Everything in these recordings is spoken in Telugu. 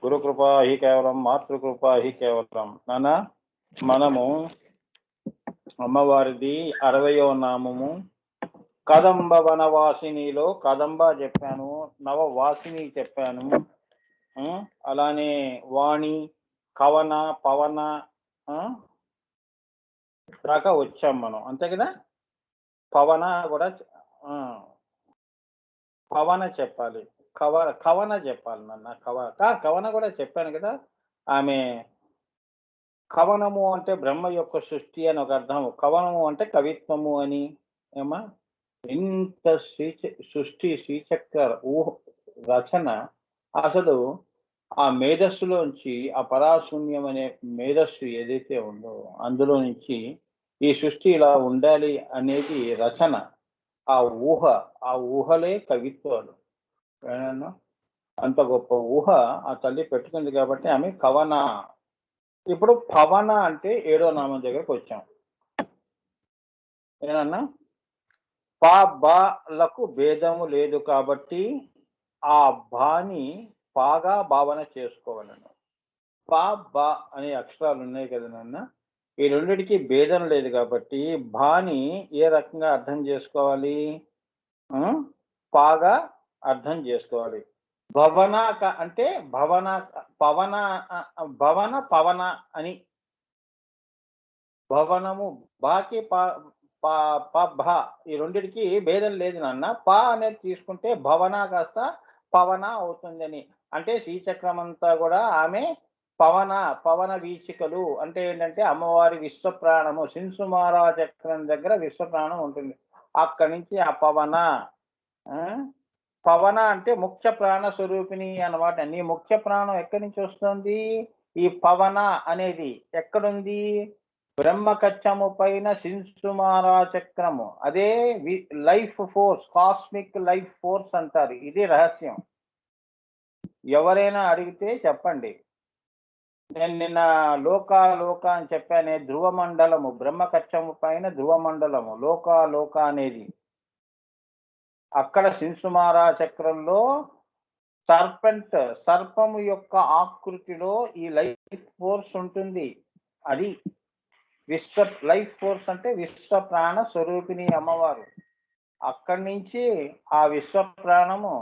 గురుకృపా హి కేవలం, మాతృకృపా హి కేవలం. నాన్న, మనము అమ్మవారిది 60వ నామము కదంబ వనవాసినిలో కదంబ చెప్పాను, నవవాసిని చెప్పాను. అలానే వాణి, కవన, పవన దాకా వచ్చాం మనం, అంతే కదా. పవన కూడా పవన చెప్పాలి, కవన చెప్పాలి నాన్న. కవన కూడా చెప్పాను కదా. ఆమె కవనము అంటే బ్రహ్మ యొక్క సృష్టి అని ఒక అర్థం, కవనము అంటే కవిత్వము అని. ఏమా ఇంత సృష్టి శ్రీచక్ర రచన అసలు ఆ మేధస్సులోంచి, ఆ పరాశూన్యం అనే మేధస్సు ఏదైతే ఉందో అందులో నుంచి ఈ సృష్టి ఇలా ఉండాలి అనేది రచన. ఆ ఊహలే కవిత్వాలు. అంత గొప్ప ఊహ ఆ తల్లి పెట్టుకుంది కాబట్టి ఆమె కవన. ఇప్పుడు పవన అంటే 7వ నామం దగ్గరకు వచ్చాం. ఏనన్నా బాలకు భేదము లేదు కాబట్టి ఆ బాని బాగా భావన చేసుకోవాలను. బా అనే అక్షరాలు ఉన్నాయి కదా నాన్న, ఈ రెండిటికి భేదం లేదు కాబట్టి బాని ఏ రకంగా అర్థం చేసుకోవాలి? బాగా అర్థం చేసుకోవాలి. భవన అంటే పవన అని. భవనము బాకి ఈ రెండిటికి భేదం లేదు నాన్న. పా అనేది తీసుకుంటే భవన కాస్త పవన అవుతుందని. అంటే శ్రీచక్రం అంతా కూడా ఆమె పవన వీచికలు. అంటే ఏంటంటే అమ్మవారి విశ్వప్రాణము, శింసుమారా చక్రం దగ్గర విశ్వప్రాణం ఉంటుంది. అక్కడి నుంచి ఆ పవన అంటే ముఖ్య ప్రాణ స్వరూపిణి అన్నమాట. నీ ముఖ్య ప్రాణం ఎక్కడి నుంచి వస్తుంది? ఈ పవన అనేది ఎక్కడుంది? బ్రహ్మకచ్చము పైన శింసుమారా చక్రము. అదే life force, cosmic life force అంటారు. ఇది రహస్యం. ఎవరైనా అడిగితే చెప్పండి. నేను నిన్న లోక అని చెప్పానే, ధ్రువమండలము, బ్రహ్మకచ్చము పైన ధ్రువమండలము, లోక అనేది. అక్కడ శింసుమారా చక్రంలో సర్పము యొక్క ఆకృతిలో ఈ లైఫ్ ఫోర్స్ ఉంటుంది. అది లైఫ్ ఫోర్స్ అంటే విశ్వ ప్రాణ స్వరూపిణి అమ్మవారు. అక్కడి నుంచి ఆ విశ్వ ప్రాణము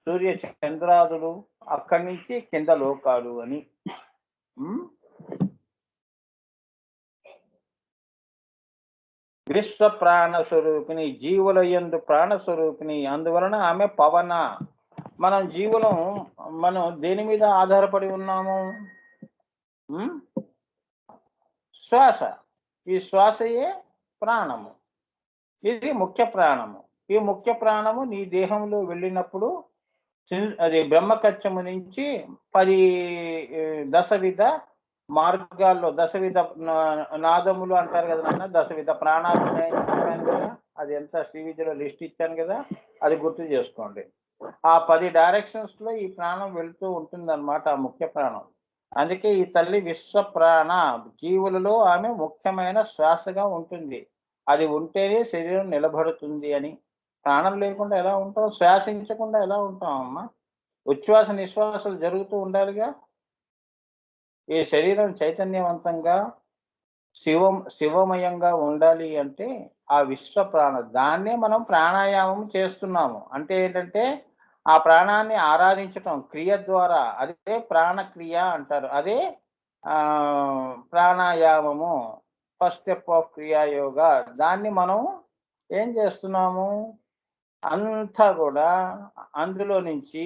సూర్య చంద్రాదులు, అక్కడి నుంచి కింద లోకాలు అని. విశ్వ ప్రాణ స్వరూపిణి, జీవుల యందు ప్రాణ స్వరూపిణి. అందువలన ఆమె పవన. మనం దేని మీద ఆధారపడి ఉన్నాము? శ్వాస. ఈ శ్వాసయే ప్రాణము. ఇది ముఖ్య ప్రాణము. ఈ ముఖ్య ప్రాణము నీ దేహంలో వెళ్ళినప్పుడు అది బ్రహ్మకచ్చము నుంచి 10 దశవిధ మార్గాల్లో, దశవిధ నాదములు అంటారు కదా నాన్న, దశవిధ ప్రాణాలు ఉన్నాయని చెప్పాను కదా. అది ఎంత శ్రీవిద్యలో లిస్ట్ ఇచ్చాను కదా, అది గుర్తు చేసుకోండి. ఆ 10 డైరెక్షన్స్ లో ఈ ప్రాణం వెళుతూ ఉంటుంది అన్నమాట, ఆ ముఖ్య ప్రాణం. అందుకే ఈ తల్లి విశ్వ ప్రాణ. జీవులలో ఆమె ముఖ్యమైన శ్వాసగా ఉంటుంది. అది ఉంటేనే శరీరం నిలబడుతుంది అని. ప్రాణం లేకుండా ఎలా ఉంటాం? శ్వాసించకుండా ఎలా ఉంటాం అమ్మా? ఉచ్ఛ్వాస నిశ్వాసాలు జరుగుతూ ఉండాలిగా. ఈ శరీరం చైతన్యవంతంగా శివమయంగా ఉండాలి అంటే ఆ విశ్వ ప్రాణ, దాన్నే మనం ప్రాణాయామం చేస్తున్నాము. అంటే ఏంటంటే ఆ ప్రాణాన్ని ఆరాధించటం క్రియ ద్వారా, అదే ప్రాణక్రియ అంటారు. అదే ప్రాణాయామము, ఫస్ట్ స్టెప్ ఆఫ్ క్రియాయోగ. దాన్ని మనం ఏం చేస్తున్నాము? అంతా కూడా అందులో నుంచి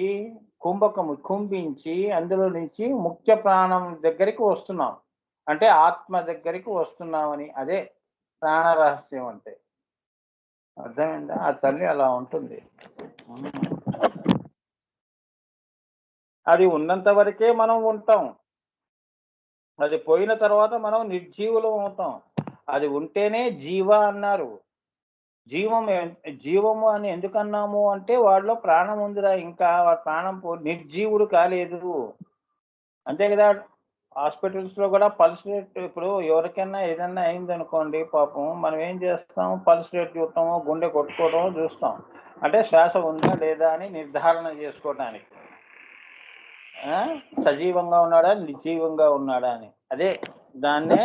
కుంభించి అందులో నుంచి ముఖ్య ప్రాణం దగ్గరికి వస్తున్నాం. అంటే ఆత్మ దగ్గరికి వస్తున్నామని. అదే ప్రాణ రహస్యం అంటే. అర్థమైందా? ఆ తల్లి అలా ఉంటుంది. అది ఉన్నంత వరకే మనం ఉంటాం. అది పోయిన తర్వాత మనం నిర్జీవులం అవుతాం. అది ఉంటేనే జీవ అన్నారు. జీవము అని ఎందుకన్నాము అంటే వాడిలో ప్రాణం ఉందిరా, ఇంకా ప్రాణం నిర్జీవుడు కాలేదు. అంతే కదా. హాస్పిటల్స్ లో కూడా పల్స్ రేట్, ఇప్పుడు ఎవరికైనా ఏదైనా అయిందనుకోండి, పాపం మనం ఏం చేస్తాం? పల్స్ రేట్ చూస్తాము, గుండె కొట్టుకోవడమో చూస్తాం. అంటే శ్వాస ఉందా లేదా అని నిర్ధారణ చేసుకోవడానికి. సజీవంగా ఉన్నాడా నిర్జీవంగా ఉన్నాడా అని. అదే దాన్నే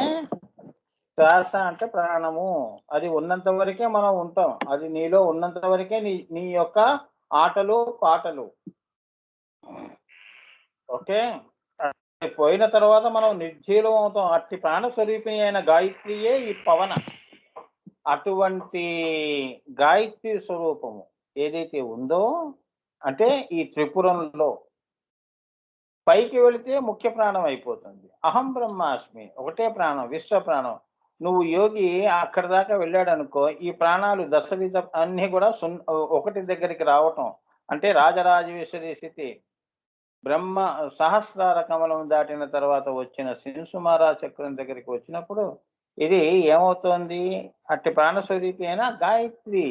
శ్వాస అంటే ప్రాణము. అది ఉన్నంత వరకే మనం ఉంటాం. అది నీలో ఉన్నంత వరకే నీ నీ యొక్క ఆటలు పాటలు. ఓకే. అది పోయిన తర్వాత మనం నిర్జీవం అవుతాం. అట్టి ప్రాణ స్వరూపిణి అయిన గాయత్రియే ఈ పవన. అటువంటి గాయత్రి స్వరూపము ఏదైతే ఉందో, అంటే ఈ త్రిపురంలో పైకి వెళితే ముఖ్య ప్రాణం అయిపోతుంది. అహం బ్రహ్మాస్మి ఒకటే ప్రాణం, విశ్వ ప్రాణం. నువ్వు యోగి అక్కడి దాకా వెళ్ళాడనుకో, ఈ ప్రాణాలు దశవిధ అన్నీ కూడా ఒకటి దగ్గరికి రావటం. అంటే రాజరాజేశ్వరి స్థితి. బ్రహ్మ సహస్రార కమలం దాటిన తర్వాత వచ్చిన శింసుమారా చక్రం దగ్గరికి వచ్చినప్పుడు ఇది ఏమవుతోంది? అట్టి ప్రాణస్వరూపి అయిన గాయత్రి,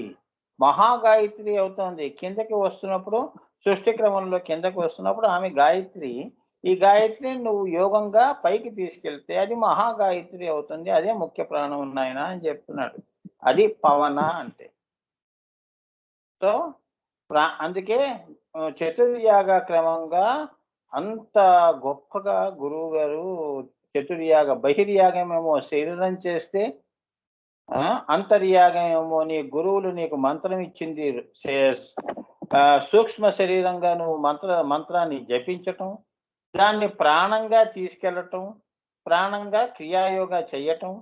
మహాగాయత్రి అవుతోంది. కిందకి వస్తున్నప్పుడు సృష్టి క్రమంలో కిందకి వస్తున్నప్పుడు ఆమె గాయత్రి. ఈ గాయత్రిని నువ్వు యోగంగా పైకి తీసుకెళ్తే అది మహాగాయత్రి అవుతుంది. అదే ముఖ్య ప్రాణం ఉన్నాయన అని చెప్తున్నాడు. అది పవన అంటే. సో అందుకే చతుర్యాగ క్రమంగా అంత గొప్పగా గురువు గారు చతుర్యాగ బహిర్యాగం ఏమో శరీరం చేస్తే, అంతర్యాగం ఏమో నీ గురువులు నీకు మంత్రం ఇచ్చింది, సూక్ష్మ శరీరంగా నువ్వు మంత్రాన్ని జపించటం, దాన్ని ప్రాణంగా తీసుకెళ్ళటం, ప్రాణంగా క్రియాయోగా చెయ్యటం,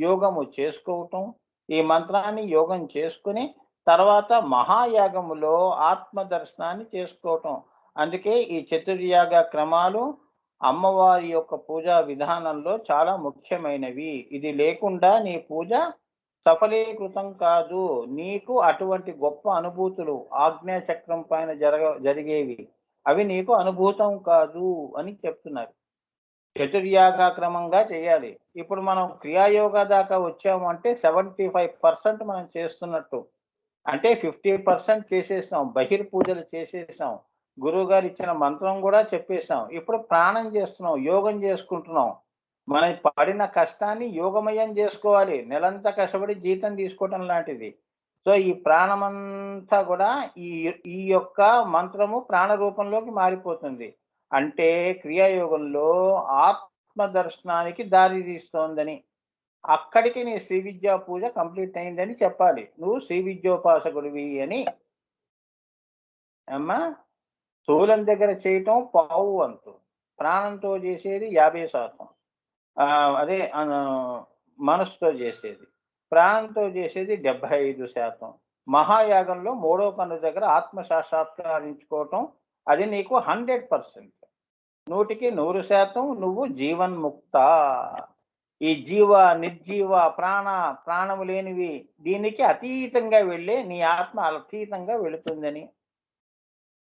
యోగము చేసుకోవటం, ఈ మంత్రాన్ని యోగం చేసుకుని తర్వాత మహాయాగములో ఆత్మ దర్శనాన్ని చేసుకోవటం. అందుకే ఈ చతుర్యాగ క్రమాలు అమ్మవారి యొక్క పూజా విధానంలో చాలా ముఖ్యమైనవి. ఇది లేకుండా నీ పూజ సఫలీకృతం కాదు. నీకు అటువంటి గొప్ప అనుభూతులు ఆగ్నేయ చక్రం పైన జరిగేవి అవి నీకు అనుభూతం కాదు అని చెప్తున్నారు. చతుర్యాగ క్రమంగా చేయాలి. ఇప్పుడు మనం క్రియాయోగా దాకా వచ్చాము అంటే 75% మనం చేస్తున్నట్టు. అంటే 50% చేసేసాం. బహిర్పూజలు చేసేసాం. గురువుగారు ఇచ్చిన మంత్రం కూడా చెప్పేసాం. ఇప్పుడు ప్రాణం చేస్తున్నాం, యోగం చేసుకుంటున్నాం. మనం పడిన కష్టాన్ని యోగమయం చేసుకోవాలి. నెలంతా కష్టపడి జీతం తీసుకోవటం లాంటిది. సో ఈ ప్రాణమంతా కూడా ఈ ఈ యొక్క మంత్రము ప్రాణ రూపంలోకి మారిపోతుంది. అంటే క్రియాయోగంలో ఆత్మ దర్శనానికి దారి తీస్తోందని. అక్కడికి నీ శ్రీ విద్యా పూజ కంప్లీట్ అయిందని చెప్పాలి. నువ్వు శ్రీ విద్యోపాసకుడివి అని. అమ్మా, స్థూలం దగ్గర చేయటం పావు వంతు, ప్రాణంతో చేసేది 50%. అదే మనసుతో చేసేది, ప్రాణంతో చేసేది 75%. మహాయాగంలో మూడో కన్ను దగ్గర ఆత్మ సాక్షాత్కరించుకోవటం అది నీకు 100%. 100కి 100% నువ్వు జీవన్ముక్త. ఈ జీవ నిర్జీవ ప్రాణము లేనివి దీనికి అతీతంగా వెళ్ళే నీ ఆత్మ అతీతంగా వెళుతుందని,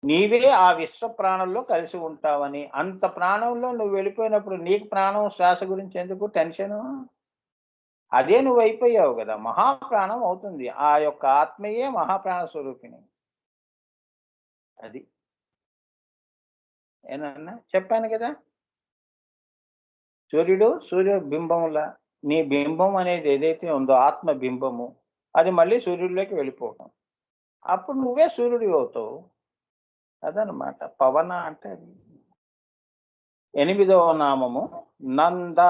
నీవే ఆ విశ్వ ప్రాణంలో కలిసి ఉంటావని. అంత ప్రాణంలో నువ్వు వెళ్ళిపోయినప్పుడు నీకు ప్రాణం శ్వాస గురించి ఎందుకు టెన్షను? అదే నువ్వు అయిపోయావు కదా, మహాప్రాణం అవుతుంది. ఆ యొక్క ఆత్మయే మహాప్రాణ స్వరూపిణి. అది ఏనన్నా చెప్పాను కదా. సూర్య బింబంలా నీ బింబం అనేది ఏదైతే ఉందో ఆత్మ బింబము అది మళ్ళీ సూర్యుడిలోకి వెళ్ళిపోవటం. అప్పుడు నువ్వే సూర్యుడి అవుతావు. అదనమాట పవన అంటే. 8వ నామము నంద.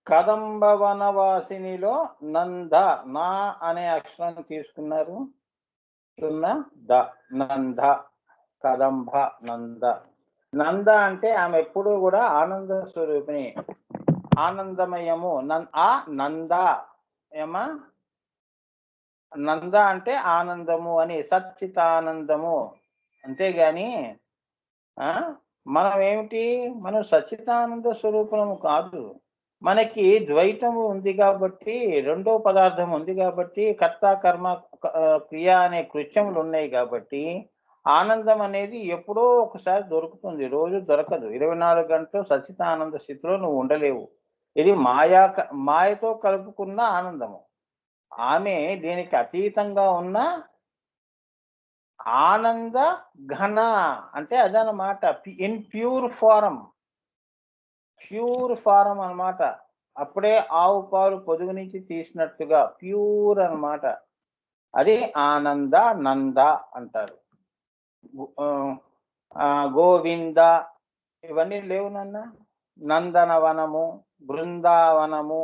కదంబవనవాసినిలో నంద, నా అనే అక్షరాన్ని తీసుకున్నారు. ద నంద, కదంబ నంద. నంద అంటే ఆమె ఎప్పుడూ కూడా ఆనంద స్వరూపిణి, ఆనందమయము. నంద ఏమా, నంద అంటే ఆనందము అని, సచ్చితానందము. అంతేగాని మనం ఏమిటి, మనం సచ్చితానంద స్వరూపము కాదు. మనకి ద్వైతము ఉంది కాబట్టి, రెండో పదార్థం ఉంది కాబట్టి, కర్త కర్మ క్రియ అనే కృత్యములు ఉన్నాయి కాబట్టి ఆనందం అనేది ఎప్పుడో ఒకసారి దొరుకుతుంది, రోజు దొరకదు. 24 గంటలు సచ్చితానంద స్థితిలో నువ్వు ఉండలేవు. ఇది మాయతో కలుపుకున్న ఆనందము. ఆమె దీనికి అతీతంగా ఉన్న ఆనంద ఘన అంటే అదనమాట. ఇన్ ప్యూర్ ఫారం అన్నమాట. అప్పుడే ఆవు పాలు పొదుగు నుంచి తీసినట్టుగా ప్యూర్ అన్నమాట. అది ఆనంద నంద అంటారు. గోవింద ఇవన్నీ లేవు నాన్న. నందనవనము, బృందావనము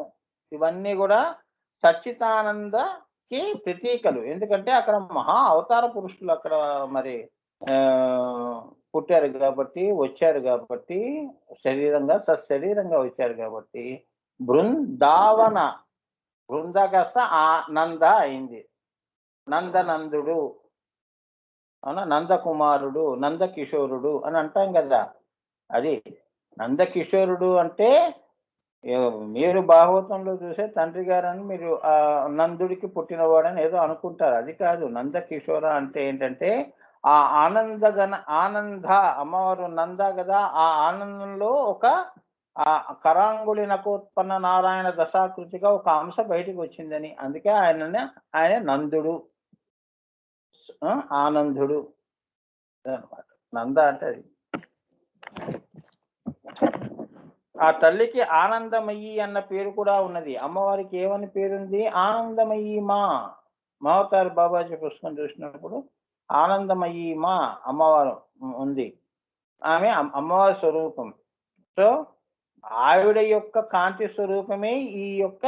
ఇవన్నీ కూడా సచ్చిదానందకి ప్రతీకలు. ఎందుకంటే అక్కడ మహా అవతార పురుషులు అక్కడ మరి పుట్టారు కాబట్టి, వచ్చారు కాబట్టి, శరీరంగా సశరీరంగా వచ్చారు కాబట్టి బృందావన, బృంద కాస్త నంద అయింది. నందనందుడు అవునా, నందకుమారుడు, నందకిషోరుడు అని అంటాం కదా. అది నందకిషోరుడు అంటే మీరు భాగవతంలో చూసే తండ్రి గారని మీరు ఆ నందుడికి పుట్టినవాడని ఏదో అనుకుంటారు. అది కాదు. నందకిషోర అంటే ఏంటంటే ఆ ఆనంద అమ్మవారు నంద కదా, ఆ ఆనందంలో ఒక ఆ కరాంగుళి నకోత్పన్న నారాయణ దశాకృతిగా ఒక అంశ బయటికి వచ్చిందని, అందుకే ఆయన నందుడు, ఆనందుడు అనమాట. నంద అంటే అది. ఆ తల్లికి ఆనందమయ్యి అన్న పేరు కూడా ఉన్నది. అమ్మవారికి ఏమని పేరుంది? ఆనందమయ్యి మా. మహతారి బాబాజీ పుస్తకం చూసినప్పుడు ఆనందమయ్యి మా అమ్మవారు ఉంది. ఆమె అమ్మవారి స్వరూపం. సో ఆవిడ యొక్క కాంతి స్వరూపమే ఈ యొక్క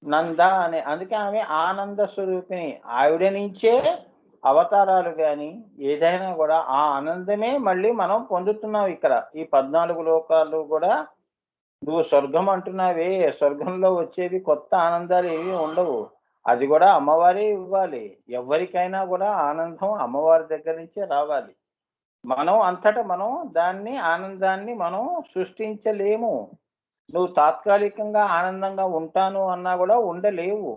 నంద అనే, అందుకే ఆమె ఆనంద స్వరూపిణి. ఆవిడ నుంచే అవతారాలు కానీ ఏదైనా కూడా ఆ ఆనందమే మళ్ళీ మనం పొందుతున్నాం ఇక్కడ. ఈ 14 లోకాలు కూడా నువ్వు స్వర్గం అంటున్నావే, స్వర్గంలో వచ్చేవి కొత్త ఆనందాలు ఏవి ఉండవు. అది కూడా అమ్మవారే ఇవ్వాలి. ఎవరికైనా కూడా ఆనందం అమ్మవారి దగ్గర నుంచే రావాలి. మనం అంతటా మనం దాన్ని ఆనందాన్ని మనం సృష్టించలేము. నువ్వు తాత్కాలికంగా ఆనందంగా ఉంటాను అన్నా కూడా ఉండలేవు.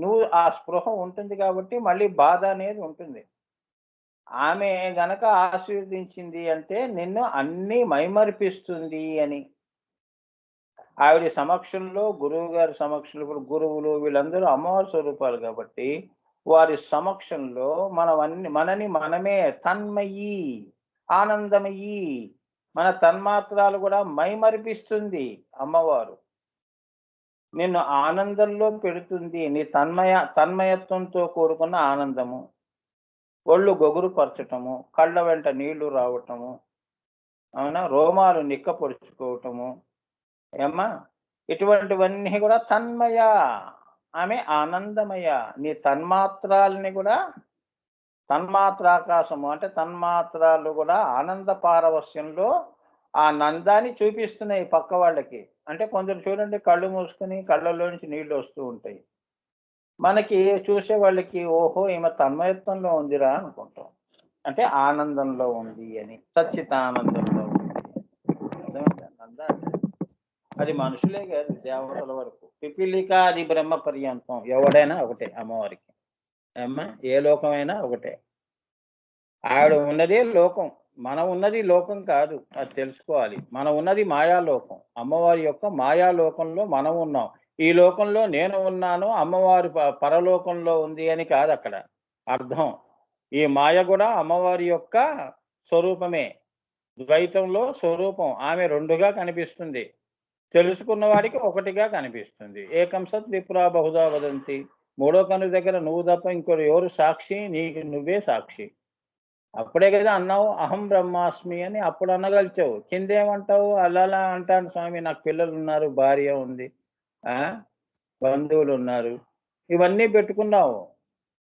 నువ్వు ఆ స్పృహ ఉంటుంది కాబట్టి మళ్ళీ బాధ అనేది ఉంటుంది. ఆమె గనక ఆశీర్వదించింది అంటే నిన్ను అన్ని మైమరిపిస్తుంది అని. ఆవిడ సమక్షంలో, గురువు గారి సమక్షంలో, ఇప్పుడు గురువులు వీళ్ళందరూ అమ్మవారి స్వరూపాలు కాబట్టి వారి సమక్షంలో మనని మనమే తన్మయి, ఆనందమయ్యి, మన తన్మాత్రాలు కూడా మైమరిపిస్తుంది అమ్మవారు. నిన్ను ఆనందంలో పెడుతుంది. నీ తన్మయత్వంతో కూడుకున్న ఆనందము, ఒళ్ళు గొగురు పరచటము, కళ్ళ వెంట నీళ్లు రావటము, అవునా, రోమాలు నిక్కపొడుచుకోవటము, ఏమ్మా, ఇటువంటివన్నీ కూడా తన్మయ. ఆమె ఆనందమయ. నీ తన్మాత్రాలని కూడా తన్మాత్రాకాశము అంటే తన్మాత్రాలు కూడా ఆనంద పారవస్యంలో ఆ నందాన్ని చూపిస్తున్నాయి పక్క వాళ్ళకి. అంటే కొందరు చూడండి కళ్ళు మూసుకుని కళ్ళలోంచి నీళ్లు వస్తూ ఉంటాయి. మనకి చూసే వాళ్ళకి ఓహో ఈమె తన్మయత్వంలో ఉందిరా అనుకుంటాం. అంటే ఆనందంలో ఉంది అని, సచ్చితానందంలో ఉంది. నంద అంటే అది మనుషులే కాదు, దేవతల వరకు. పిపిలిక అది బ్రహ్మ పర్యంతం ఎవడైనా ఒకటే అమ్మవారికి. అమ్మ ఏ లోకమైనా ఒకటే. ఆవిడ ఉన్నదే లోకం, మనం ఉన్నది లోకం కాదు, అది తెలుసుకోవాలి. మనం ఉన్నది మాయాలోకం. అమ్మవారి యొక్క మాయాలోకంలో మనం ఉన్నాం. ఈ లోకంలో నేను ఉన్నాను, అమ్మవారి పరలోకంలో ఉంది అని కాదు అక్కడ అర్థం. ఈ మాయ కూడా అమ్మవారి యొక్క స్వరూపమే. ద్వైతంలో స్వరూపం ఆమె రెండుగా కనిపిస్తుంది, తెలుసుకున్న వాడికి ఒకటిగా కనిపిస్తుంది. ఏకం సత్ విప్రా బహుదా వదంతి. మూడో కన్ను దగ్గర నువ్వు తప్ప ఇంకోటి ఎవరు సాక్షి? నీకు నువ్వే సాక్షి. అప్పుడే కదా అన్నావు అహం బ్రహ్మాస్మి అని. అప్పుడు అనగలిచావు. కిందేమంటావు? అలా అంటాను స్వామి, నాకు పిల్లలు ఉన్నారు, భార్య ఉంది, బంధువులు ఉన్నారు, ఇవన్నీ పెట్టుకున్నావు.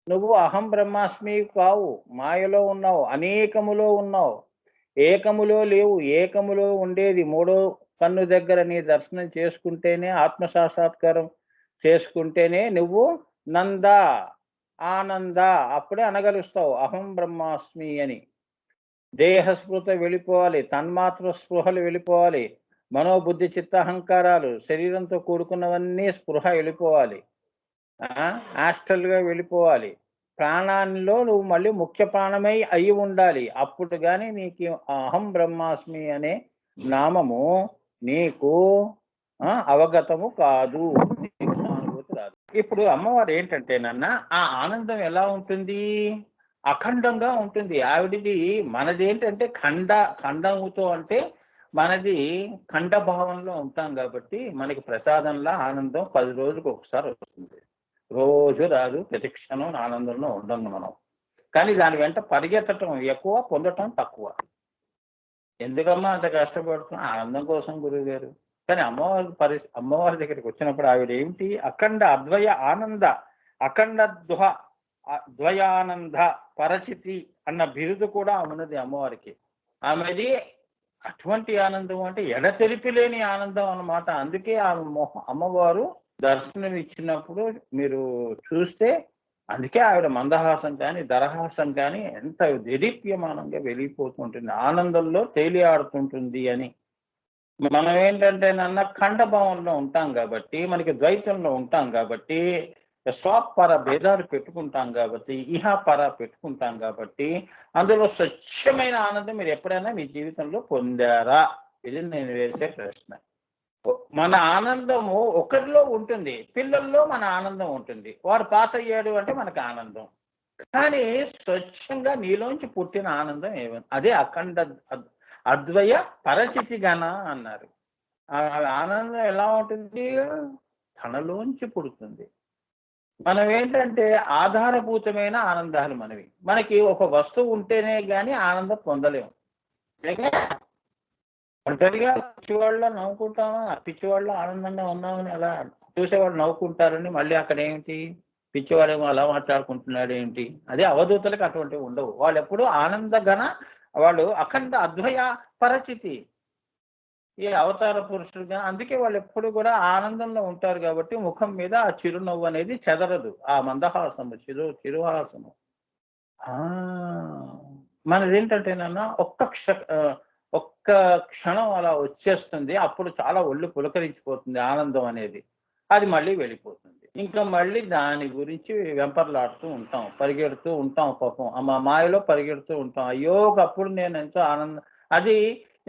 నువ్వు అహం బ్రహ్మాస్మి కావు, మాయలో ఉన్నావు, అనేకములో ఉన్నావు, ఏకములో లేవు. ఏకములో ఉండేది మూడో కన్ను దగ్గర నీ దర్శనం చేసుకుంటేనే, ఆత్మసాక్షాత్కారం చేసుకుంటేనే నువ్వు నంద, ఆనంద అప్పుడే అనగలుస్తావు అహం బ్రహ్మాస్మి అని. దేహస్పృహ వెళ్ళిపోవాలి, తన్మాత్ర స్పృహలు వెళ్ళిపోవాలి, మనోబుద్ధి చిత్తహంకారాలు శరీరంతో కూడుకున్నవన్నీ స్పృహ వెళ్ళిపోవాలి, ఆస్ట్రల్గా వెళ్ళిపోవాలి. ప్రాణాల్లో నువ్వు మళ్ళీ ముఖ్య ప్రాణమై అయి ఉండాలి. అప్పుడు కానీ నీకు అహం బ్రహ్మాస్మి అనే నామము నీకు అవగతము కాదు, నీకు సానుభూతి రాదు. ఇప్పుడు అమ్మవారు ఏంటంటే నాన్న, ఆ ఆనందం ఎలా ఉంటుంది? అఖండంగా ఉంటుంది. ఆవిడిది మనది ఏంటంటే ఖండముతో, అంటే మనది ఖండ భావంలో ఉంటాం కాబట్టి మనకి ప్రసాదంలా ఆనందం 10 రోజులకు ఒకసారి వస్తుంది. రోజు రాదు, ప్రతి క్షణం ఆనందంలో ఉండము మనం. కానీ దాని వెంట పరిగెత్తటం ఎక్కువ, పొందటం తక్కువ. ఎందుకమ్మా అంత కష్టపడుతున్నా? ఆనందం కోసం గురువు గారు. కానీ అమ్మవారి దగ్గరికి వచ్చినప్పుడు ఆవిడ ఏమిటి? అఖండ అద్వయ ఆనంద, అఖండ ద్వయానంద పరచితి అన్న బిరుదు కూడా ఉన్నది అమ్మవారికి. ఆమెది అటువంటి ఆనందం అంటే ఎడతెరిపి లేని ఆనందం అన్నమాట. అందుకే అమ్మవారు దర్శనం ఇచ్చినప్పుడు మీరు చూస్తే, అందుకే ఆవిడ మందహాసం కానీ దరహాసం కానీ ఎంత దేదీప్యమానంగా వెలిగిపోతుంటుంది, ఆనందంలో తేలియాడుతుంటుంది అని. మనం ఏంటంటే ఖండభావంలో ఉంటాం కాబట్టి, మనకి ద్వైతంలో ఉంటాం కాబట్టి, స్వాపర భేదాలు పెట్టుకుంటాం కాబట్టి, ఇహపర పెట్టుకుంటాం కాబట్టి, అందులో స్వచ్ఛమైన ఆనందం మీరు ఎప్పుడైనా మీ జీవితంలో పొందారా? ఇది నేను వేసే ప్రశ్న. మన ఆనందము ఒకరిలో ఉంటుంది, పిల్లల్లో మన ఆనందం ఉంటుంది. వాడు పాస్ అయ్యాడు అంటే మనకు ఆనందం. కానీ స్వచ్ఛంగా నీలోంచి పుట్టిన ఆనందం ఏమైంది? అదే అఖండ అద్వయ పరచితి గణ అన్నారు. ఆ ఆనందం ఎలా ఉంటుంది? తనలోంచి పుడుతుంది. మనం ఏంటంటే ఆధారభూతమైన ఆనందాలు మనవి. మనకి ఒక వస్తువు ఉంటేనే గాని ఆనందం పొందలేము. ఒంటరిగా పిచ్చివాళ్ళ నవ్వుకుంటామా? పిచ్చివాళ్ళు ఆనందంగా ఉన్నామని అలా చూసేవాళ్ళు నవ్వుకుంటారని మళ్ళీ అక్కడ ఏమిటి? పిచ్చివాడేమో అలా మాట్లాడుకుంటున్నాడు ఏంటి? అదే అవధూతలకు అటువంటివి ఉండవు. వాళ్ళు ఎప్పుడు ఆనందగణ, వాళ్ళు అఖండ అద్వయ పరచితి, ఈ అవతార పురుషుడుగా. అందుకే వాళ్ళు ఎప్పుడు కూడా ఆనందంలో ఉంటారు కాబట్టి ముఖం మీద ఆ చిరునవ్వు అనేది చెదరదు. ఆ మందహాసము, చిరుహాసము. మనదేంటంటేనన్నా ఒక్క క్షణం అలా వచ్చేస్తుంది. అప్పుడు చాలా ఒళ్ళు పులకరించిపోతుంది ఆనందం అనేది. అది మళ్ళీ వెళ్ళిపోతుంది. ఇంకా మళ్ళీ దాని గురించి వెంపర్లాడుతూ ఉంటాం, పరిగెడుతూ ఉంటాం. పాపం మాయలో పరిగెడుతూ ఉంటాం. అయ్యో ఒకప్పుడు నేను ఎంతో ఆనందం, అది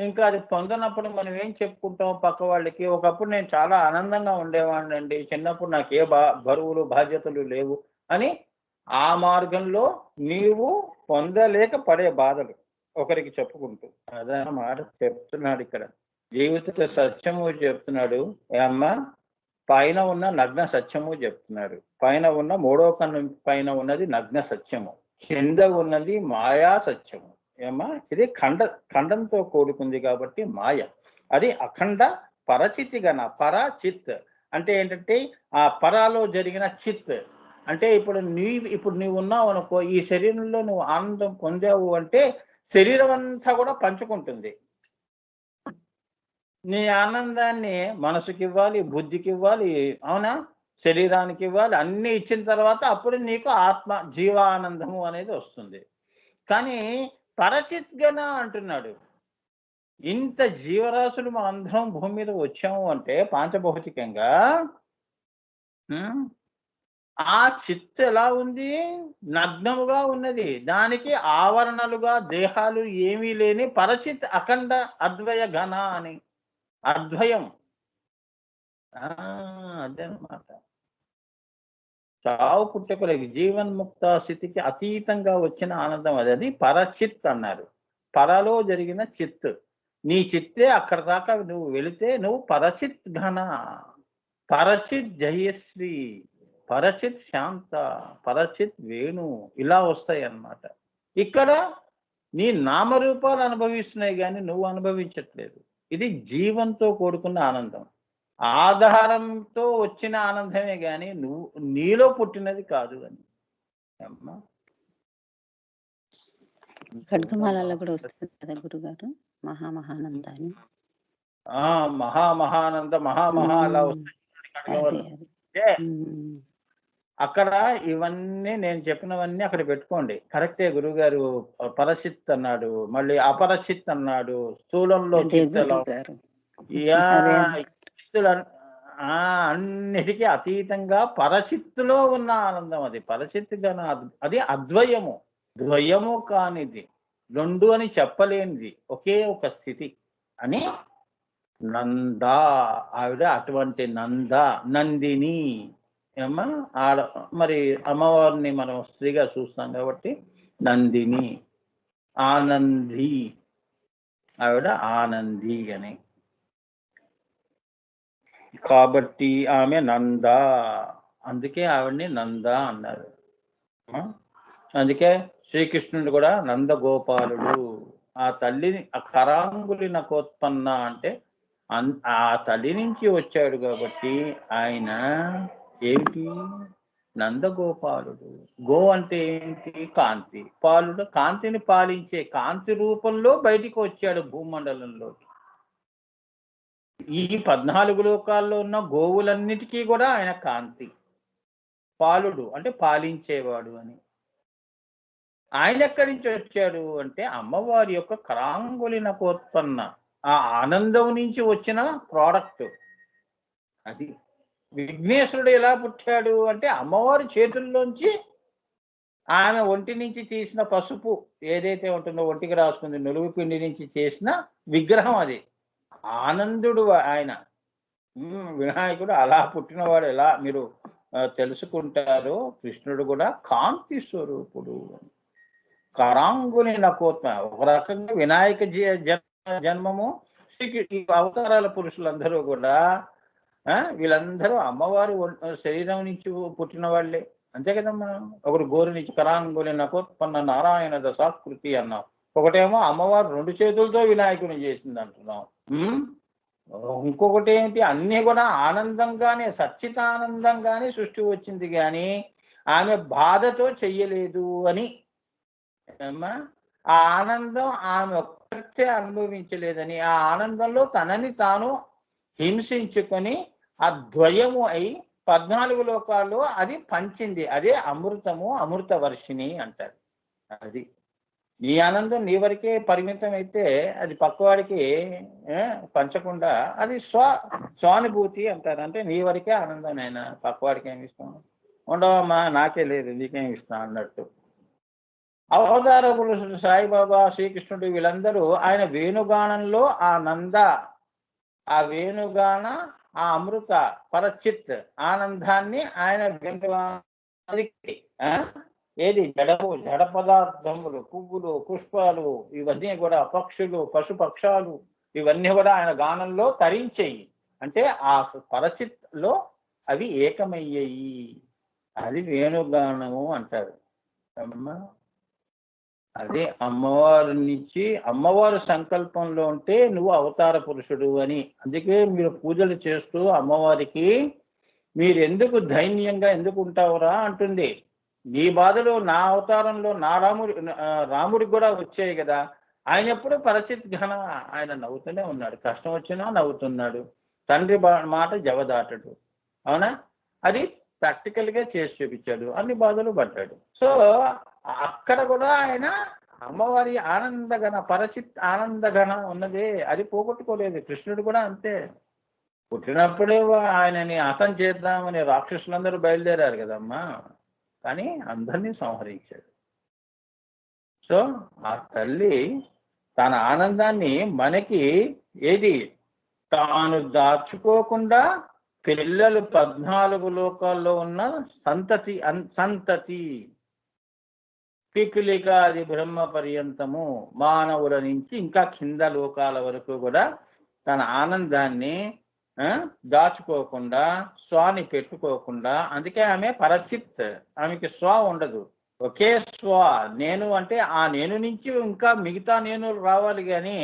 ఇంకా అది పొందనప్పుడు మనం ఏం చెప్పుకుంటాం పక్క వాళ్ళకి? ఒకప్పుడు నేను చాలా ఆనందంగా ఉండేవాడిని అండి, చిన్నప్పుడు నాకు ఏ బరువులు బాధ్యతలు లేవు అని. ఆ మార్గంలో నీవు పొందలేక పడే బాధలు ఒకరికి చెప్పుకుంటూ, అదన్నమాట చెప్తున్నాడు ఇక్కడ. జీవిత సత్యము చెప్తున్నాడు. అమ్మా, పైన ఉన్న నగ్న సత్యము చెప్తున్నారు. పైన ఉన్న మూడో కన్ను పైన ఉన్నది నగ్న సత్యము, కింద ఉన్నది మాయా సత్యము. ఏమా, ఇది ఖండంతో కూడుకుంది కాబట్టి మాయ. అది అఖండ పరచితి గణ. పరచిత్ అంటే ఏంటంటే ఆ పరాలో జరిగిన చిత్ అంటే ఇప్పుడు నీవు ఉన్నావు అనుకో, ఈ శరీరంలో నువ్వు ఆనందం పొందావు అంటే శరీరం అంతా కూడా పంచుకుంటుంది. నీ ఆనందాన్ని మనసుకి ఇవ్వాలి, బుద్ధికి ఇవ్వాలి, అవునా, శరీరానికి ఇవ్వాలి. అన్ని ఇచ్చిన తర్వాత అప్పుడు నీకు ఆత్మ జీవానందము అనేది వస్తుంది. కానీ పరచిత్గణ అంటున్నాడు. ఇంత జీవరాశులు మనందరం భూమి మీద వచ్చాము అంటే పాంచభౌతికంగా, ఆ చిత్తు ఎలా ఉంది? నగ్నముగా ఉన్నది. దానికి ఆవరణలుగా దేహాలు ఏమీ లేని పరచిత్ అఖండ అద్వయ ఘన అని. అద్వయం అదనమాట. చావు పుట్టుకలకి జీవన్ముక్త స్థితికి అతీతంగా వచ్చిన ఆనందం అది. అది పరచిత్ అన్నారు. పరలో జరిగిన చిత్. నీ చిత్తే అక్కడ దాకా నువ్వు వెళితే నువ్వు పరచిత్ ఘన, పరచిత్ జయశ్రీ, పరచిత్ శాంత, పరచిత్ వేణు, ఇలా వస్తాయి అన్నమాట. ఇక్కడ నీ నామరూపాలు అనుభవిస్తున్నాయి కానీ నువ్వు అనుభవించట్లేదు. ఇది జీవంతో కూడుకున్న ఆనందం, ఆధారంతో వచ్చిన ఆనందమే గాని నీలో పుట్టినది కాదు అని. అమ్మా, ఖడ్గమాలలో కూడా వస్తుంది కదా గురుగారు, మహామహానందాన్ని. మహామహానంద అలా వస్తాయి. అక్కడ ఇవన్నీ నేను చెప్పినవన్నీ అక్కడ పెట్టుకోండి. కరెక్టే గురువు గారు. పరచిత్ అన్నాడు, మళ్ళీ అపరచిత్ అన్నాడు. స్థూలంలో చిత్ ఎలా, అన్నిటికీ అతీతంగా పరచిత్తులో ఉన్న ఆనందం అది. పరచిత్ గణ, అది అద్వయము, ద్వయము కానిది, రెండు అని చెప్పలేనిది, ఒకే ఒక స్థితి అని. నంద, ఆవిడ అటువంటి నందిని. ఏమ్మా, మరి అమ్మవారిని మనం స్త్రీగా చూస్తాం కాబట్టి నందిని. ఆనంది, ఆవిడ ఆనంది అని. కాబట్టి ఆమె నంద, అందుకే ఆవిడ్ని నంద అన్నారు. అందుకే శ్రీకృష్ణుడు కూడా నందగోపాలుడు. ఆ తల్లిని కరాంగులి నకోత్పన్న అంటే ఆ తల్లి నుంచి వచ్చాడు కాబట్టి ఆయన ఏమిటి? నందగోపాలుడు. గో అంటే ఏంటి? కాంతి. పాలుడు కాంతిని పాలించే కాంతి రూపంలో బయటికి వచ్చాడు భూమండలంలోకి. ఈ 14 లోకాల్లో ఉన్న గోవులన్నిటికీ కూడా ఆయన కాంతి. పాలుడు అంటే పాలించేవాడు అని. ఆయన ఎక్కడి నుంచి వచ్చాడు అంటే అమ్మవారి యొక్క కరాంగులి నకోత్పన్న, ఆ ఆనందం నుంచి వచ్చిన ప్రోడక్ట్ అది. విఘ్నేశ్వరుడు ఎలా పుట్టాడు అంటే అమ్మవారి చేతుల్లోంచి ఆమె ఒంటి నుంచి తీసిన పసుపు ఏదైతే ఉంటుందో ఒంటికి రాసుకుంది నులుగు పిండి నుంచి చేసిన విగ్రహం అది. ఆనందుడు ఆయన. వినాయకుడు అలా పుట్టినవాడు. ఎలా మీరు తెలుసుకుంటారో కృష్ణుడు కూడా కాంతి స్వరూపుడు. కరాంగుని నకోత్మ. ఒక రకంగా వినాయక జన్మము ఈ అవతారాల పురుషులందరూ కూడా వీళ్ళందరూ అమ్మవారు శరీరం నుంచి పుట్టిన వాళ్ళే, అంతే కదమ్మా. ఒకడు గోరు నుంచి కరాంగుని నకోత్పన్న నారాయణ దశాకృతి అన్నాం. ఒకటేమో అమ్మవారు 2 చేతులతో వినాయకుని చేసింది అంటున్నాం. ఇంకొకటి ఏమిటి? అన్నీ కూడా ఆనందంగానే, సచ్చితానందంగానే సృష్టి వచ్చింది కానీ ఆమె బాధతో చెయ్యలేదు అని. ఆ ఆనందం ఆమె ఒక్కటే అనుభవించలేదని, ఆ ఆనందంలో తనని తాను హింసించుకొని ఆ ద్వయము అయి 14 లోకాల్లో అది పంచింది. అదే అమృతము, అమృత వర్షిణి అంటారు. అది నీ ఆనందం నీ వరకే పరిమితం అయితే అది పక్కవాడికి పంచకుండా అది స్వానుభూతి అంటారు. అంటే నీ వరకే ఆనందం, నేను పక్కవాడికి ఏమి ఇస్తాం? ఉండవమ్మా, నాకే లేదు, నీకేమి ఇస్తాం అన్నట్టు. అవతార పురుషుడు సాయిబాబా, శ్రీకృష్ణుడు వీళ్ళందరూ ఆయన వేణుగానంలో ఆ నంద, ఆ వేణుగాన, ఆ అమృత పరచిత్ ఆనందాన్ని ఆయన వేణుగానానికి ఏది జడ పదార్థములు, పువ్వులు, పుష్పాలు, ఇవన్నీ కూడా పక్షులు, పశుపక్షాలు, ఇవన్నీ కూడా ఆయన గానంలో తరించేయి. అంటే ఆ పరచిత్ లో అవి ఏకమయ్యాయి. అది వేణుగానము అంటారు. అదే అమ్మవారి నుంచి, అమ్మవారి సంకల్పంలో ఉంటే నువ్వు అవతార పురుషుడు అని. అందుకే మీరు పూజలు చేస్తూ అమ్మవారికి మీరు ఎందుకు ధైన్యంగా ఎందుకు ఉంటావురా అంటుంది. నీ బాధలు నా అవతారంలో నా రాముడికి కూడా వచ్చాయి కదా. ఆయన ఎప్పుడు పరచిత్ ఘన, ఆయన నవ్వుతూనే ఉన్నాడు. కష్టం వచ్చినా నవ్వుతున్నాడు. తండ్రి మాట జవదాటడు. అవునా? అది ప్రాక్టికల్ గా చేసి చూపించాడు. అన్ని బాధలు పడ్డాడు. సో అక్కడ కూడా ఆయన అమ్మవారి ఆనందగణ, పరచిత్ ఆనందగణ ఉన్నదే, అది పోగొట్టుకోలేదు. కృష్ణుడు కూడా అంతే. పుట్టినప్పుడే ఆయనని హతం చేద్దామని రాక్షసులందరూ బయలుదేరారు కదమ్మా, కానీ అందరినీ సంహరించాడు. సో ఆ తల్లి తన ఆనందాన్ని మనకి ఏది తాను దాచుకోకుండా పిల్లలు 14 లోకాల్లో ఉన్న సంతతి పిపిలికాది బ్రహ్మ పర్యంతము మానవుల నుంచి ఇంకా కింద లోకాల వరకు కూడా తన ఆనందాన్ని దాచుకోకుండా, స్వాని పెట్టుకోకుండా, అందుకే ఆమె పరచిత్, ఆమెకి స్వ ఉండదు. ఒకే స్వ నేను. అంటే ఆ నేను నుంచి ఇంకా మిగతా నేను రావాలి కానీ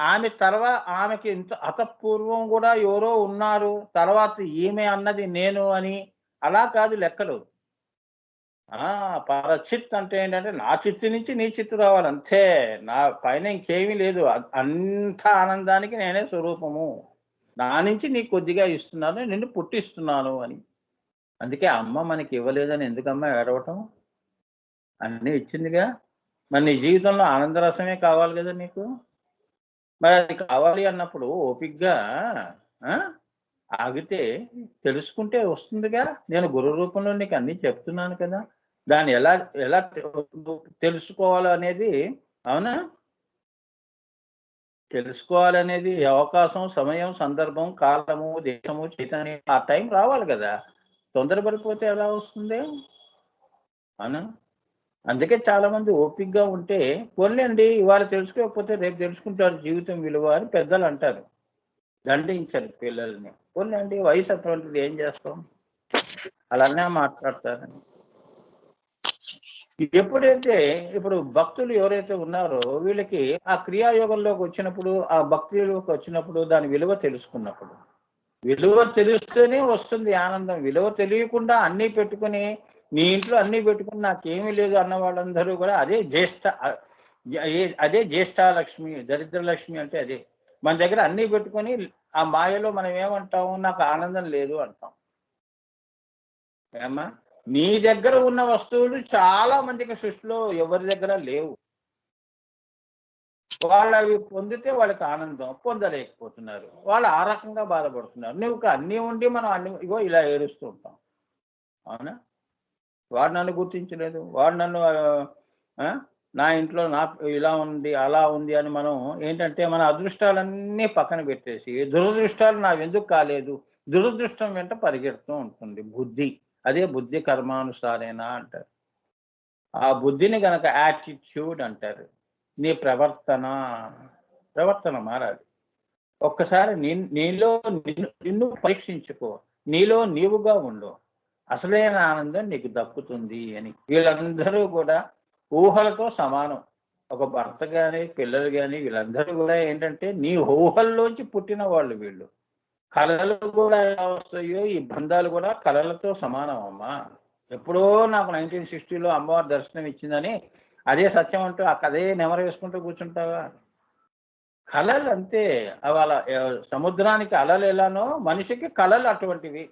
ఆమె తర్వాత ఆమెకి ఇంత అతపూర్వం కూడా ఎవరో ఉన్నారు, తర్వాత ఈమె అన్నది నేను అని అలా కాదు లెక్కలు. పరచిత్ అంటే ఏంటంటే నా చిత్తు నుంచి నీ చిత్తు రావాలి అంతే. నా పైన ఇంకేమీ లేదు. అంత ఆనందానికి నేనే స్వరూపము. నా నుంచి నీకు కొద్దిగా ఇస్తున్నాను, నిన్ను పుట్టిస్తున్నాను అని. అందుకే అమ్మ మనకి ఇవ్వలేదని ఎందుకమ్మా ఏడవటం? అన్నీ ఇచ్చిందిగా. మరి నీ జీవితంలో ఆనందరసమే కావాలి కదా నీకు. మరి అది కావాలి అన్నప్పుడు ఓపిగ్గా ఆగితే తెలుసుకుంటే వస్తుందిగా. నేను గురు రూపంలో నీకు అన్నీ చెప్తున్నాను కదా. దాన్ని ఎలా ఎలా తెలుసుకోవాలనేది, అవునా, తెలుసుకోవాలనేది అవకాశం, సమయం, సందర్భం, కాలము, దేశము, చైతన్యం, ఆ టైం రావాలి కదా. తొందరపడిపోతే ఎలా వస్తుంది? అవునా? అందుకే చాలా మంది ఓపికగా ఉంటే పోన్లేండి ఇవాళ తెలుసుకోకపోతే రేపు తెలుసుకుంటారు జీవితం విలువ అని పెద్దలు అంటారు. దండించారు పిల్లల్ని. పోన్లేండి వయసు అటువంటిది, ఏం చేస్తాం, అలానే మాట్లాడతారని. ఎప్పుడైతే ఇప్పుడు భక్తులు ఎవరైతే ఉన్నారో వీళ్ళకి ఆ క్రియాయోగంలోకి వచ్చినప్పుడు, ఆ భక్తిలోకి వచ్చినప్పుడు దాని విలువ తెలుసుకున్నప్పుడు, విలువ తెలిస్తేనే వస్తుంది ఆనందం. విలువ తెలియకుండా అన్నీ పెట్టుకుని, నీ ఇంట్లో అన్నీ పెట్టుకుని నాకేమీ లేదు అన్న వాళ్ళందరూ కూడా అదే జ్యేష్ఠాలక్ష్మి, దరిద్ర లక్ష్మి అంటే అదే. మన దగ్గర అన్నీ పెట్టుకొని ఆ మాయలో మనం ఏమంటాము, నాకు ఆనందం లేదు అంటాం. ఏమ్మా, నీ దగ్గర ఉన్న వస్తువులు చాలా మందికి సృష్టిలో ఎవరి దగ్గర లేవు. వాళ్ళు అవి పొందితే వాళ్ళకి ఆనందం, పొందలేకపోతున్నారు, వాళ్ళు ఆ రకంగా బాధపడుతున్నారు. నువ్వు అన్నీ ఉండి మనం అన్ని ఇగో ఇలా ఏడుస్తూ ఉంటాం. అవునా? వాడు నన్ను గుర్తించలేదు, వాడు నన్ను నా ఇంట్లో ఇలా ఉంది అలా ఉంది అని మనం ఏంటంటే మన అదృష్టాలన్నీ పక్కన పెట్టేసి దురదృష్టాలు నావెందుకు కాలేదు, దురదృష్టం వెంట పరిగెడుతూ ఉంటుంది బుద్ధి. అదే బుద్ధి కర్మానుసారేనా అంటారు. ఆ బుద్ధిని గనక యాటిట్యూడ్ అంటారు. నీ ప్రవర్తన మారాలి. ఒక్కసారి నీలో నిన్ను పరీక్షించుకో, నీలో నీవుగా ఉండు, అసలైన ఆనందం నీకు దక్కుతుంది అని. వీళ్ళందరూ కూడా ఊహలతో సమానం. ఒక భర్త గాని, పిల్లలు గాని వీళ్ళందరూ కూడా ఏంటంటే నీ ఊహల్లోంచి పుట్టిన వాళ్ళు వీళ్ళు. కళలు కూడా ఎలా వస్తాయో ఈ బంధాలు కూడా కళలతో సమానం అమ్మా. ఎప్పుడో నాకు 1960లో అమ్మవారి దర్శనం ఇచ్చిందని అదే సత్యం అంటూ అదే నెమరు వేసుకుంటూ కూర్చుంటావా? కళలు అంతే. అలా సముద్రానికి అలలు ఎలానో మనిషికి కళలు అటువంటివి.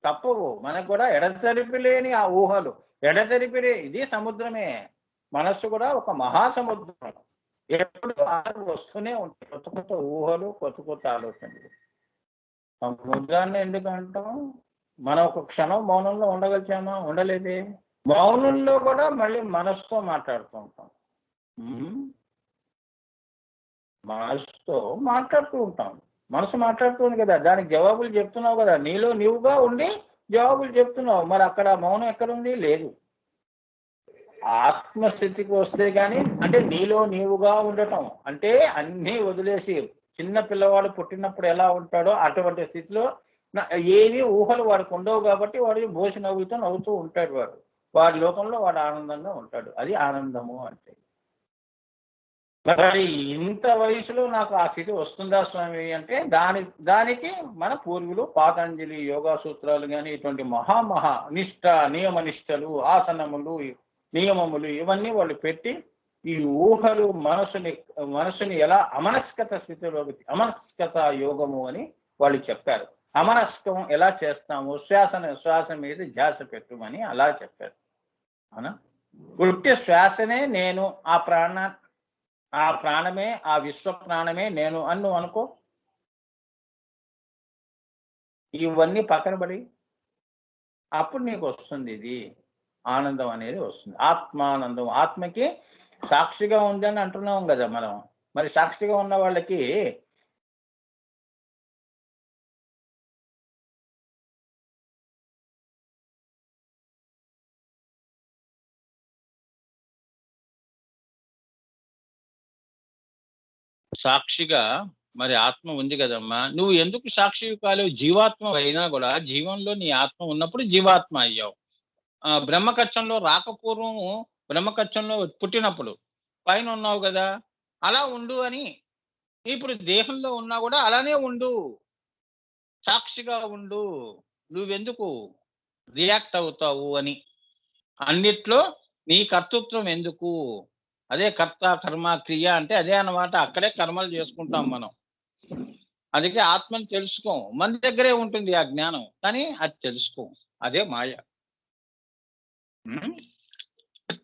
తప్పవు. మనకు కూడా ఎడతెరిపి లేని ఆ ఊహలు, ఇది సముద్రమే. మనస్సు కూడా ఒక మహాసముద్రం. ఎప్పుడు వస్తూనే ఉంటాయి కొత్త కొత్త ఊహలు, కొత్త కొత్త ఆలోచనలు. సముద్రాన్ని ఎందుకు అంటాం? మనం ఒక క్షణం మౌనంలో ఉండగలిచామా? ఉండలేదే. మౌనంలో కూడా మళ్ళీ మనసుతో మాట్లాడుతూ ఉంటాం. మనసుతో మాట్లాడుతూ ఉంటాం. మనసు మాట్లాడుతుంది కదా, దానికి జవాబులు చెప్తున్నావు కదా, నీలో నీవుగా ఉండి జవాబులు చెప్తున్నావు. మరి అక్కడ మౌనం ఎక్కడుంది? లేదు. ఆత్మస్థితికి వస్తే గాని, అంటే నీలో నీవుగా ఉండటం అంటే అన్నీ వదిలేసి, చిన్న పిల్లవాడు పుట్టినప్పుడు ఎలా ఉంటాడో అటువంటి స్థితిలో ఏవి ఊహలు వాడికి ఉండవు కాబట్టి వాడు బోసి నవ్వుతూ ఉంటాడు. వాడి లోకంలో వాడు ఆనందంగా ఉంటాడు. అది ఆనందము అంటే. మరి ఇంత వయసులో నాకు ఆ స్థితి వస్తుందా స్వామి అంటే దానికి మన పూర్వులు పాతంజలి యోగా సూత్రాలు కానీ ఇటువంటి నిష్ట, నియమనిష్టలు, ఆసనములు, నియమములు ఇవన్నీ వాళ్ళు పెట్టి ఈ ఊహలు మనసుని ఎలా అమనస్కత స్థితిలోకి, అమనస్కత యోగము అని వాళ్ళు చెప్పారు. అమనస్కం ఎలా చేస్తాము, శ్వాస మీద ధ్యాస పెట్టుమని అలా చెప్పారు. అవునా? పుట్టి శ్వాసనే నేను, ఆ ప్రాణమే, ఆ విశ్వ ప్రాణమే నేను అన్ను అనుకో. ఇవన్నీ పక్కన పడి అప్పుడు నీకు వస్తుంది ఇది ఆనందం అనేది వస్తుంది. ఆత్మానందం. ఆత్మకి సాక్షిగా ఉందని అంటున్నాం కదా మనం. మరి సాక్షిగా ఉన్న వాళ్ళకి సాక్షిగా మరి ఆత్మ ఉంది కదమ్మా. నువ్వు ఎందుకు సాక్షి కాలేవు? జీవాత్మ అయినా కూడా జీవంలో నీ ఆత్మ ఉన్నప్పుడు జీవాత్మ అయ్యావు. బ్రహ్మకచ్చంలో రాకపూర్వము, బ్రహ్మకచ్చంలో పుట్టినప్పుడు పైన ఉన్నావు కదా, అలా ఉండు అని. ఇప్పుడు దేహంలో ఉన్నా కూడా అలానే ఉండు, సాక్షిగా ఉండు. నువ్వెందుకు రియాక్ట్ అవుతావు అని. అన్నిట్లో నీ కర్తృత్వం ఎందుకు? అదే కర్త, కర్మ, క్రియ అంటే అదే అన్నమాట. అక్కడే కర్మలు చేసుకుంటాం మనం. అందుకే ఆత్మని తెలుసుకో. మన దగ్గరే ఉంటుంది ఆ జ్ఞానం, కానీ అది తెలుసుకో. అదే మాయ,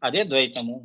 అదే ద్వైతము.